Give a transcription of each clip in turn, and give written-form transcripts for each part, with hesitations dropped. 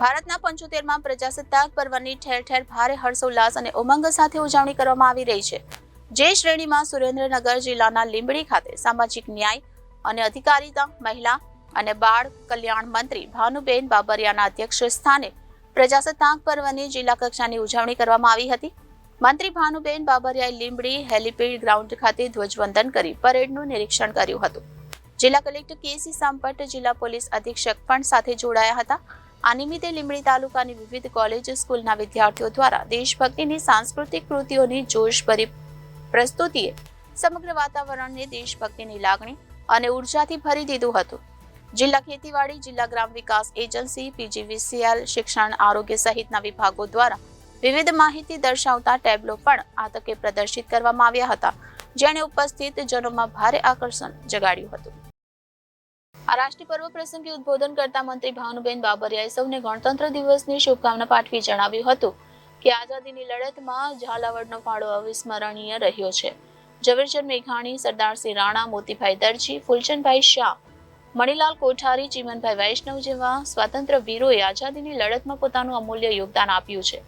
ભારતના 75માં પ્રજાસત્તાક પર્વની ઠેર ઠેર ભારે હર્ષોલ્લાસ અને ઉમંગ સાથે ઉજવણી કરવામાં આવી રહી છે। જે શ્રેણીમાં સુરેન્દ્રનગર જિલ્લાના લીંબડી ખાતે સામાજિક ન્યાય અને અધિકારીતા, મહિલા અને બાળ કલ્યાણ મંત્રી ભાનુબેન બાબરિયાના અધ્યક્ષ સ્થાને પ્રજાસત્તાક પર્વની જિલ્લા કક્ષાની ઉજવણી કરવામાં આવી હતી। મંત્રી ભાનુબેન બાબરિયાએ લીંબડી હેલીપેડ ગ્રાઉન્ડ ખાતે ધ્વજવંદન કરી પરેડનું નિરીક્ષણ કર્યું હતું। જિલ્લા કલેક્ટર કે.સી. સાંપટ, જિલ્લા પોલીસ અધિક્ષક પણ સાથે જોડાયા હતા। આ નિમિત્તે લીંબડી તાલુકાની વિવિધ કોલેજ સ્કૂલના વિદ્યાર્થીઓ દ્વારા દેશભક્તિની સાંસ્કૃતિક કૃતિઓની જોશભરી પ્રસ્તુતિએ સમગ્ર વાતાવરણને દેશભક્તિની લાગણી અને ઉર્જાથી ભરી દીધું હતું। જિલ્લા ખેતીવાડી, જિલ્લા ગ્રામ વિકાસ એજન્સી, પીજીવીસીએલ, શિક્ષણ, આરોગ્ય સહિતના વિભાગો દ્વારા વિવિધ માહિતી દર્શાવતા ટેબ્લો પણ આ તકે પ્રદર્શિત કરવામાં આવ્યા હતા, જેણે ઉપસ્થિત જનોમાં ભારે આકર્ષણ જગાડ્યું હતું। આ રાષ્ટ્રીય પર્વ પ્રસંગે ઉદ્બોધન કરતા મંત્રી ભાનુબેન બાબરિયાએ સૌને ગણતંત્ર દિવસની શુભકામના પાઠવી જણાવ્યું હતું કે આઝાદીની લડતમાં ઝાલાવાડનો ફાળો અવિસ્મરણીય રહ્યો છે। ઝવેરચંદ મેઘાણી, સરદારસિંહ રાણા, મોતીભાઈ દરજી, ફૂલચંદભાઈ શાહ, મણિલાલ કોઠારી, ચીમનભાઈ વૈષ્ણવ જેવા સ્વાતંત્ર્ય વીરોએ આઝાદીની લડતમાં પોતાનું અમૂલ્ય યોગદાન આપ્યું છે।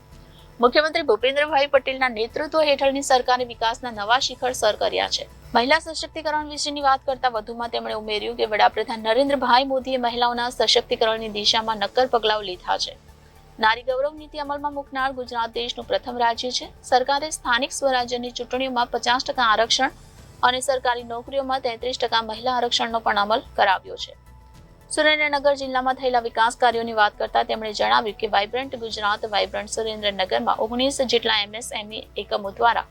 મુખ્યમંત્રી ભૂપેન્દ્રભાઈ પટેલના નેતૃત્વ હેઠળની સરકારે વિકાસના નવા શિખર સર કર્યા છે। મહિલા સશક્તિકરણ વિશેની વાત કરતા વધુમાં તેમણે ઉમેર્યું કે વડાપ્રધાન નરેન્દ્રભાઈ મોદીએ મહિલાઓના સશક્તિકરણની દિશામાં નક્કર પગલાઓ લીધા છે। નારી ગૌરવ નીતિ અમલમાં મૂકનાર ગુજરાત દેશનું પ્રથમ રાજ્ય છે। સરકારે સ્થાનિક સ્વરાજ્યની ચૂંટણીઓમાં 50% આરક્ષણ અને સરકારી નોકરીઓમાં 33% મહિલા આરક્ષણનો પણ અમલ કરાવ્યો છે। સુરેન્દ્રનગર જિલ્લામાં થયેલા વિકાસ કાર્યોની વાત કરતા તેમણે જણાવ્યું કે વાઇબ્રન્ટ ગુજરાત, વાઇબ્રન્ટ સુરેન્દ્રનગરમાં 19 જેટલા એમએસએમઈ એકમો દ્વારા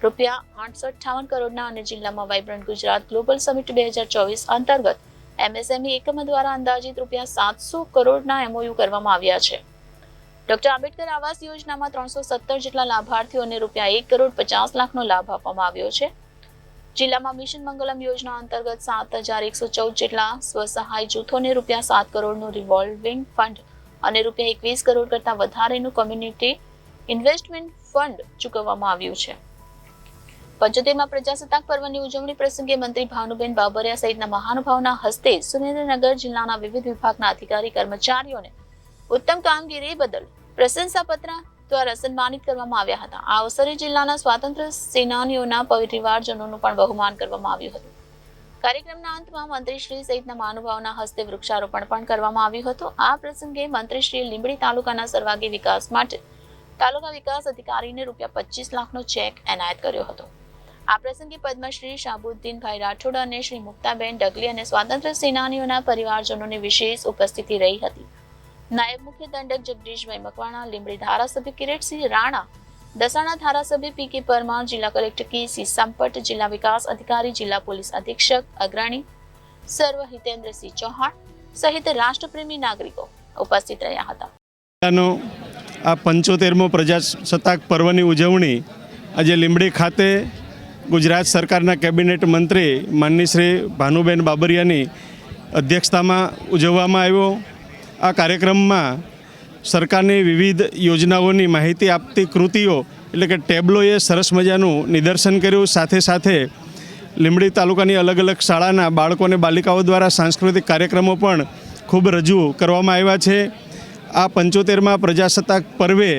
₹858 કરોડના અને જિલ્લામાં વાઇબ્રન્ટ ગુજરાત ગ્લોબલ સમિટ 2024 અંતર્ગત એમએસએમઈ એકમો દ્વારા અંદાજિત ₹700 કરોડના એમઓયુ કરવામાં આવ્યા છે। ડોક્ટર આંબેડકર આવાસ યોજનામાં 317 જેટલા લાભાર્થીઓને ₹1,50,00,000નો લાભ આપવામાં આવ્યો છે। જિલ્લામાં મિશન મંગલમ યોજના અંતર્ગત 7,114 જેટલા સ્વસહાય જૂથોને ₹7 કરોડનું રિવોલ્વિંગ ફંડ અને ₹21 કરોડ કરતાં વધારેનું કોમ્યુનિટી ઇન્વેસ્ટમેન્ટ ફંડ ચૂકવવામાં આવ્યું છે। 75માં પ્રજાસત્તાક પર્વની ઉજવણી પ્રસંગે મંત્રી ભાનુબેન બાબરિયા સહિતના મહાનુભાવોના હસ્તે સુરેન્દ્રનગર જિલ્લાના વિવિધ વિભાગના અધિકારી કર્મચારીઓને ઉત્તમ કામગીરી બદલ પ્રશંસાપત્ર દ્વારા સન્માનિત કરવામાં આવ્યા હતા। આ અવસરે જિલ્લાના સ્વાતંત્ર્ય સેનાનીઓના પરિવારજનોનું પણ બહુમાન કરવામાં આવ્યું હતું। કાર્યક્રમના અંતમાં મંત્રીશ્રી સહિતના મહાનુભાવોના હસ્તે વૃક્ષારોપણ પણ કરવામાં આવ્યું હતું। આ પ્રસંગે મંત્રીશ્રીએ લીંબડી તાલુકાના સર્વાંગી વિકાસ માટે તાલુકા વિકાસ અધિકારીને ₹25 લાખનો ચેક એનાયત કર્યો હતો। આ પ્રસંગે પદ્મશ્રી શાહબુદ્દીનભાઈ રાઠોડ અને શ્રી મુક્તાબેન ડગલી અને સ્વાતંત્ર્ય સેનાનીઓના પરિવારજનોની વિશેષ ઉપસ્થિતિ રહી હતી। નાયબ મુખ્ય દંડક જગદીશભાઈ મકવાણા, લીંબડી ધારાસભ્ય કિરીટસિંહ રાણા, દસાણા ધારાસભ્ય પી.કે. પરમાર, જિલ્લા કલેક્ટર કે.સી. સાંપટ, જિલ્લા વિકાસ અધિકારી, જિલ્લા પોલીસ અધિક્ષક અગ્રણી, સર્વ હિતેન્દ્રસિંહ ચૌહાણ સહિત રાષ્ટ્રપ્રેમી નાગરિકો ઉપસ્થિત રહ્યા હતા। આ 75મો પ્રજાસત્તાક પર્વની ઉજવણી આજે લીંબડી ખાતે ગુજરાત સરકારના કેબિનેટ મંત્રી માનનીય શ્રી ભાનુબેન બાબરિયાની અધ્યક્ષતામાં ઉજવવામાં આવ્યો। આ કાર્યક્રમમાં સરકારની વિવિધ યોજનાઓની માહિતી આપતી કૃતિઓ એટલે કે ટેબ્લોએ સરસ મજાનું નિદર્શન કર્યું। સાથે સાથે લીંબડી તાલુકાની અલગ અલગ શાળાના બાળકો અને બાલિકાઓ દ્વારા સાંસ્કૃતિક કાર્યક્રમો પણ ખૂબ રજૂ કરવામાં આવ્યા છે। આ 75માં પ્રજાસત્તાક પર્વે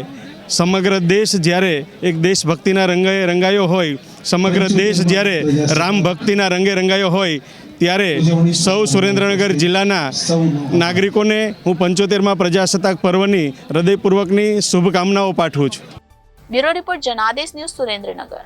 સમગ્ર દેશ જ્યારે એક દેશભક્તિના રંગે રંગાયો હોય, સમગ્ર દેશ જ્યારે રામ ભક્તિના રંગે રંગાયો હોય ત્યારે સૌ સુરેન્દ્રનગર જિલ્લાના નાગરિકોને હું 75માં પ્રજાસત્તાક પર્વની હૃદયપૂર્વકની શુભકામનાઓ પાઠવું છું। Bureau report, Janadesh news, Surendranagar.